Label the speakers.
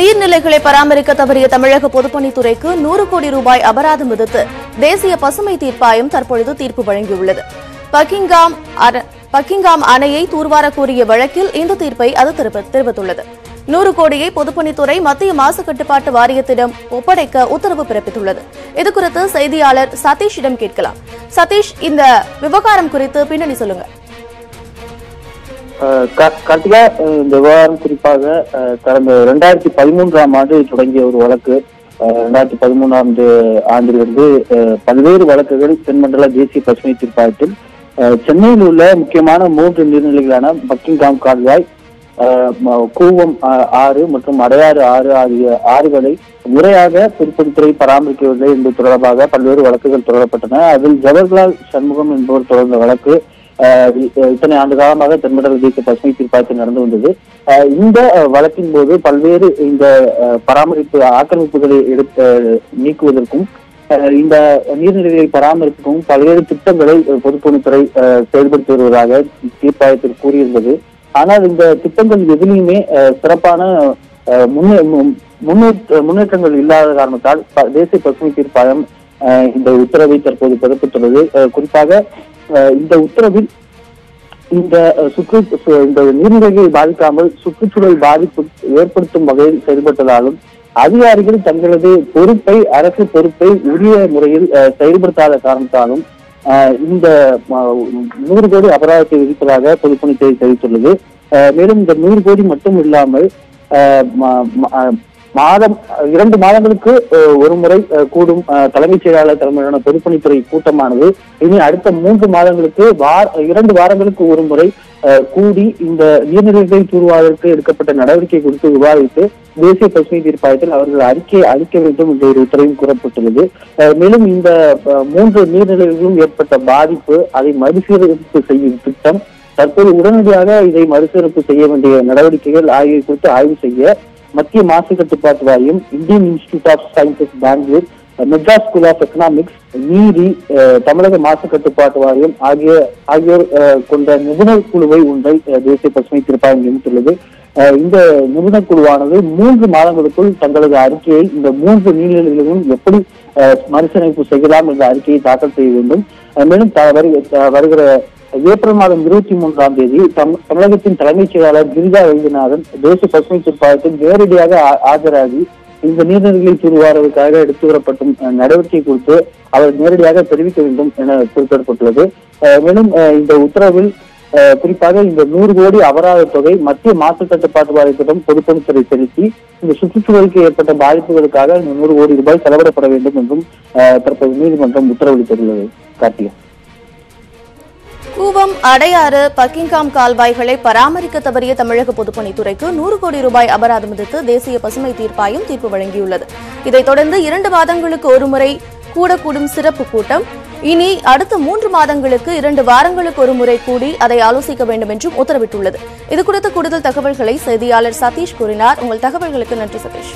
Speaker 1: நீர்நிலைகளை பராமரிக்க தவறிய தமிழக பொதுப்பணித்துறைக்கு 100 கோடி ரூபாய் அபராதம் விதித்து தேசிய பசுமை தீர்ப்பாயம் தற்பொழுது தீர்ப்பு வழங்கியுள்ளது. பக்கிங்காம் அணையை தூர்வார கோரிய வழக்கில் இந்த தீர்ப்பை அது தெரிவித்துள்ளது. 100 கோடியை பொதுப்பணித்துறை மத்திய மாசு கட்டுப்பாட்டு வாரியத்திடம் ஒப்படைக்க உத்தரவு பிறப்பித்துள்ளது. இதுகுறித்து செய்தியாளர் சதீஷிடம் கேட்கலாம். சதீஷ், இந்த விவகாரம் குறித்து பின்னணி சொல்லுங்க.
Speaker 2: கார்த்திகா, இந்த விவகாரம் குறிப்பாக கடந்த 2013ஆம் ஆண்டு தொடங்கிய ஒரு வழக்கு. 2013ஆம் ஆண்டிலிருந்து பல்வேறு வழக்குகள் தென்மண்டல தேசிய பசுமை தீர்ப்பாயத்தில் சென்னையில் உள்ள முக்கியமான 3 நீர்நிலைகளான பக்கிங்காம் கால்வாய், கூவம் ஆறு மற்றும் அடையாறு ஆறு ஆகிய ஆறுகளை முறையாக பொதுப்பணித்துறை பராமரிக்கவில்லை என்பது தொடர்பாக பல்வேறு வழக்குகள் தொடரப்பட்டன. அதில் ஜவஹர்லால் சண்முகம் என்பவர் தொடர்ந்த வழக்கு இத்தனை ஆண்டு காலமாக தென்மண்டல தேசிய பசுமை தீர்ப்பாயத்தில் நடந்து வந்தது. இந்த வழக்கின் போது பல்வேறு இந்த பராமரிப்பு ஆக்கிரமிப்புகளை நீக்குவதற்கும் இந்த நீர்நிலைகளை பராமரிப்புக்கும் பல்வேறு திட்டங்களை பொதுப்பணித்துறை செயல்படுத்தி வருவதாக தீர்ப்பாயத்தில் கூறியிருந்தது. ஆனால் இந்த திட்டங்கள் எதிலையுமே சிறப்பான முன்னேற்றங்கள் இல்லாத காரணத்தால் தேசிய பசுமை தீர்ப்பாயம் இந்த உத்தரவை தற்போது பிறப்பித்துள்ளது. குறிப்பாக இந்த உத்தரவில் இந்த நீர்நிலைகளை பாதிக்காமல் சுற்றுச்சூழல் பாதிப்பு ஏற்படுத்தும் வகையில் செயல்பட்டதாலும் அதிகாரிகள் தங்களது பொறுப்பை, அரசு பொறுப்பை உரிய முறையில் செயல்படுத்தாத காரணத்தாலும் இந்த 100 கோடி அபராதத்தை விதிப்பதாக பொதுப்பணித்துறை தெரிவித்துள்ளது. மேலும் இந்த 100 கோடி மட்டும் இல்லாமல் 2 மாதங்களுக்கு ஒரு முறை கூடும் தலைமைச் செயலாளர் தலைமையிலான பொதுப்பணித்துறை கூட்டமானது இனி அடுத்த 3 மாதங்களுக்கு 2 வாரங்களுக்கு ஒரு முறை கூடி இந்த நீர்நிலைகளை தூர்வாதற்கு எடுக்கப்பட்ட நடவடிக்கை குறித்து விவாதித்து தேசிய பசுமை தீர்ப்பாயத்தில் அவர்கள் அறிக்கையை அளிக்க வேண்டும் என்ற ஒரு உத்தரவும் கூறப்பட்டுள்ளது. மேலும் இந்த 3 நீர்நிலைகளிலும் ஏற்பட்ட பாதிப்பு, அதை மறுசீரமைப்பு செய்யும் திட்டம், தற்போது உடனடியாக இதை மறுசீரமைப்பு செய்ய வேண்டிய நடவடிக்கைகள் ஆகியவை குறித்து ஆய்வு செய்ய மத்திய மாசு கட்டுப்பாட்டு வாரியம், Indian institute of sciences Bangalore, Madras school of economics, நீதி, தமிழக மாசு கட்டுப்பாட்டு வாரியம் ஆகியோர் கொண்ட நிபுணர் குழுவை ஒன்றை தேசிய பசுமை தீர்ப்பாயம் நியமித்துள்ளது. இந்த நிபுணர் குழுவானது 3 மாதங்களுக்குள் தங்களது அறிக்கையை இந்த 3 நீர்நிலைகளிலும் எப்படி மறுசீரமைப்பு செய்யலாம் என்ற அறிக்கையை தாக்கல் செய்ய வேண்டும். மேலும் வருகிற ஏப்ரல் மாதம் 23ஆம் தேதி தமிழகத்தின் தலைமைச் செயலாளர் கிரிஜா வைத்தியநாதன் தேசிய பசுமை தீர்ப்பாயத்தில் நேரடியாக ஆஜராகி இந்த நீர்நிலைகளை தூர்வாருவதற்காக எடுத்து வரப்படும் நடவடிக்கை குறித்து அவர் நேரடியாக தெரிவிக்க வேண்டும் என குறிப்பிடப்பட்டுள்ளது. மேலும் இந்த உத்தரவில் குறிப்பாக இந்த 100 கோடி அபராத தொகை மத்திய மாசு கட்டுப்பாட்டு வாரியத்திடம் பொதுப்பணித்துறை செலுத்தி இந்த சுற்றுச்சூழலுக்கு ஏற்பட்ட பாதிப்புகளுக்காக 100 கோடி ரூபாய் செலவிடப்பட வேண்டும் என்றும் தற்போது நீதிமன்றம் உத்தரவளித்துள்ளது. கார்த்திகா,
Speaker 1: கூவம், அடையாறு, பக்கிங்காம் கால்வாய்களை பராமரிக்க தவறிய தமிழக பொதுப்பணித்துறைக்கு 100 கோடி ரூபாய் அபராதம் விதித்து தேசிய பசுமை தீர்ப்பாயம் தீர்ப்பு வழங்கியுள்ளது. இதைத் தொடர்ந்து 2 மாதங்களுக்கு ஒருமுறை கூடும் சிறப்பு கூட்டம் இனி அடுத்த 3 மாதங்களுக்கு 2 வாரங்களுக்கு ஒருமுறை கூடி அதை ஆலோசிக்க வேண்டும் என்றும் உத்தரவிட்டுள்ளது. இதுகுறித்த கூடுதல் தகவல்களை செய்தியாளர் சதீஷ் கூறினார். உங்கள் தகவல்களுக்கு நன்றி சதீஷ்.